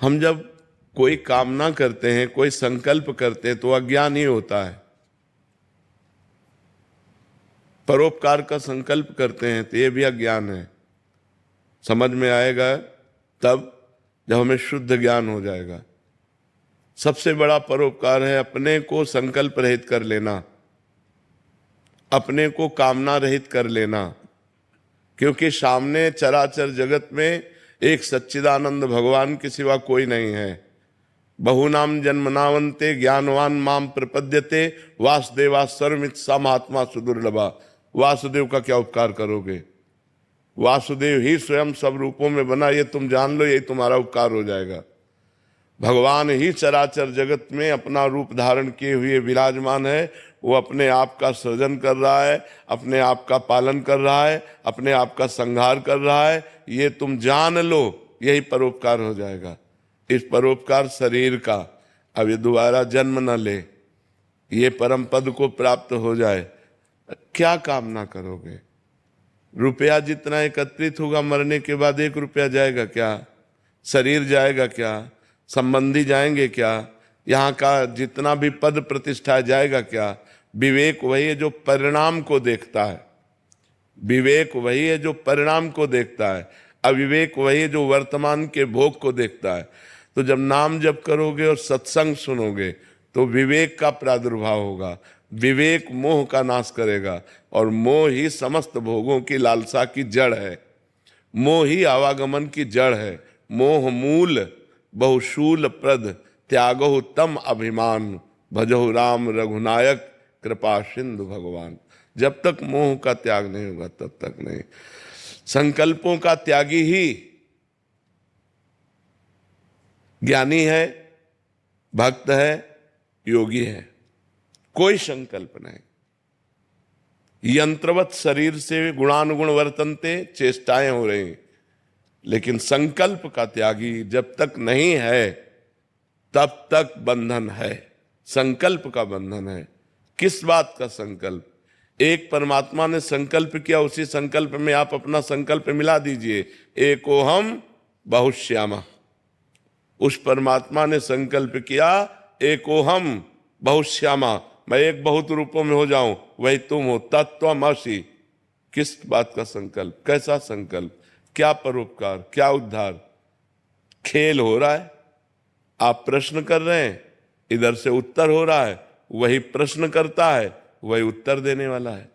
हम जब कोई कामना करते हैं, कोई संकल्प करते हैं तो अज्ञान ही होता है। परोपकार का संकल्प करते हैं तो ये भी अज्ञान है। समझ में आएगा तब जब हमें शुद्ध ज्ञान हो जाएगा। सबसे बड़ा परोपकार है अपने को संकल्प रहित कर लेना, अपने को कामना रहित कर लेना, क्योंकि सामने चराचर जगत में एक सच्चिदानंद भगवान के सिवा कोई नहीं है। बहुनाम जन्मनावंते ज्ञानवान माम प्रपद्यते वासुदेवा सर्वमित सा महात्मा सुदुर्लभा। वासुदेव का क्या उपकार करोगे? वासुदेव ही स्वयं सब रूपों में बना, ये तुम जान लो, यही तुम्हारा उपकार हो जाएगा। भगवान ही चराचर जगत में अपना रूप धारण किए हुए विराजमान है। वो अपने आप का सृजन कर रहा है, अपने आप का पालन कर रहा है, अपने आप का संहार कर रहा है। ये तुम जान लो, यही परोपकार हो जाएगा। इस परोपकार शरीर का, अब ये दोबारा जन्म न ले, ये परम पद को प्राप्त हो जाए। क्या कामना करोगे? रुपया जितना एकत्रित होगा मरने के बाद 1 रुपया जाएगा क्या? शरीर जाएगा क्या? संबंधी जाएंगे क्या? यहाँ का जितना भी पद प्रतिष्ठा जाएगा क्या? विवेक वही है जो परिणाम को देखता है। विवेक वही है जो परिणाम को देखता है। अविवेक वही है जो वर्तमान के भोग को देखता है। तो जब नाम जप करोगे और सत्संग सुनोगे तो विवेक का प्रादुर्भाव होगा। विवेक मोह का नाश करेगा और मोह ही समस्त भोगों की लालसा की जड़ है। मोह ही आवागमन की जड़ है। मोह मूल बहुशूल प्रद त्यागहु तम अभिमान भजहु राम रघुनायक कृपा सिंधु भगवान। जब तक मोह का त्याग नहीं होगा तब तक नहीं। संकल्पों का त्यागी ही ज्ञानी है, भक्त है, योगी है। कोई संकल्प नहीं। यंत्रवत शरीर से गुणानुगुण वर्तनते, चेष्टाएं हो रही, लेकिन संकल्प का त्यागी जब तक नहीं है तब तक बंधन है। संकल्प का बंधन है। किस बात का संकल्प? एक परमात्मा ने संकल्प किया, उसी संकल्प में आप अपना संकल्प मिला दीजिए। एकोहम बहुश्यामा। उस परमात्मा ने संकल्प किया, एकोहम बहुश्यामा, मैं एक बहुत रूपों में हो जाऊं, वही तुम हो, तत्त्वमसि। किस बात का संकल्प? कैसा संकल्प? क्या परोपकार? क्या उद्धार? खेल हो रहा है, आप प्रश्न कर रहे हैं, इधर से उत्तर हो रहा है। वही प्रश्न करता है, वही उत्तर देने वाला है।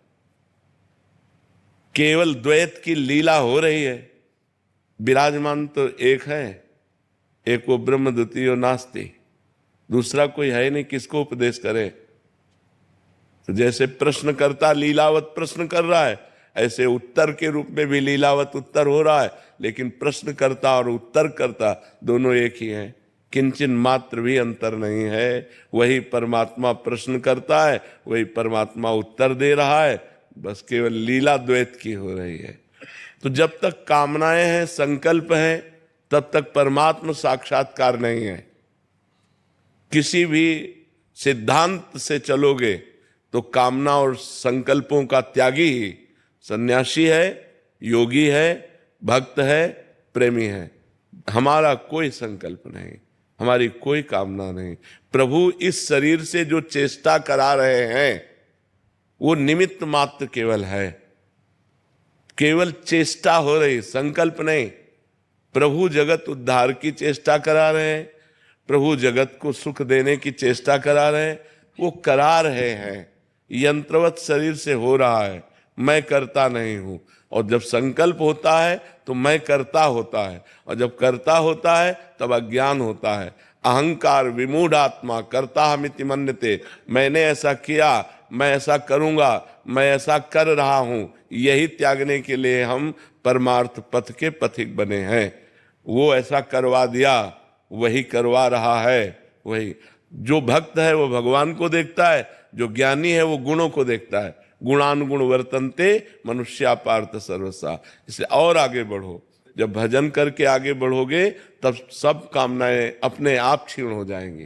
केवल द्वैत की लीला हो रही है। विराजमान तो एक है, एक वो ब्रह्म द्वितीयो नास्ति, दूसरा कोई है नहीं, किसको उपदेश करे? तो जैसे प्रश्नकर्ता लीलावत प्रश्न कर रहा है, ऐसे उत्तर के रूप में भी लीलावत उत्तर हो रहा है। लेकिन प्रश्नकर्ता और उत्तरकर्ता दोनों एक ही हैं। किंचन मात्र भी अंतर नहीं है। वही परमात्मा प्रश्न करता है, वही परमात्मा उत्तर दे रहा है। बस केवल लीला द्वैत की हो रही है। तो जब तक कामनाएं हैं, संकल्प हैं, तब तक परमात्मा साक्षात्कार नहीं है। किसी भी सिद्धांत से चलोगे तो कामना और संकल्पों का त्यागी ही सन्यासी है, योगी है, भक्त है, प्रेमी है। हमारा कोई संकल्प नहीं, हमारी कोई कामना नहीं। प्रभु इस शरीर से जो चेष्टा करा रहे हैं वो निमित्त मात्र केवल है। केवल चेष्टा हो रही, संकल्प नहीं। प्रभु जगत उद्धार की चेष्टा करा रहे हैं, प्रभु जगत को सुख देने की चेष्टा करा रहे हैं। वो करा रहे हैं, यंत्रवत शरीर से हो रहा है। मैं करता नहीं हूं। और जब संकल्प होता है तो मैं करता होता है, और जब करता होता है तब अज्ञान होता है। अहंकार विमूढ़ आत्मा करता हमिति मन्यते। मैंने ऐसा किया, मैं ऐसा करूंगा, मैं ऐसा कर रहा हूं, यही त्यागने के लिए हम परमार्थ पथ के पथिक बने हैं। वो ऐसा करवा दिया, वही करवा रहा है। वही जो भक्त है वो भगवान को देखता है, जो ज्ञानी है वो गुणों को देखता है। गुणानुगुण वर्तनते मनुष्या पार्थ सर्वसा। इसलिए और आगे बढ़ो। जब भजन करके आगे बढ़ोगे तब सब कामनाएं अपने आप क्षीण हो जाएंगी।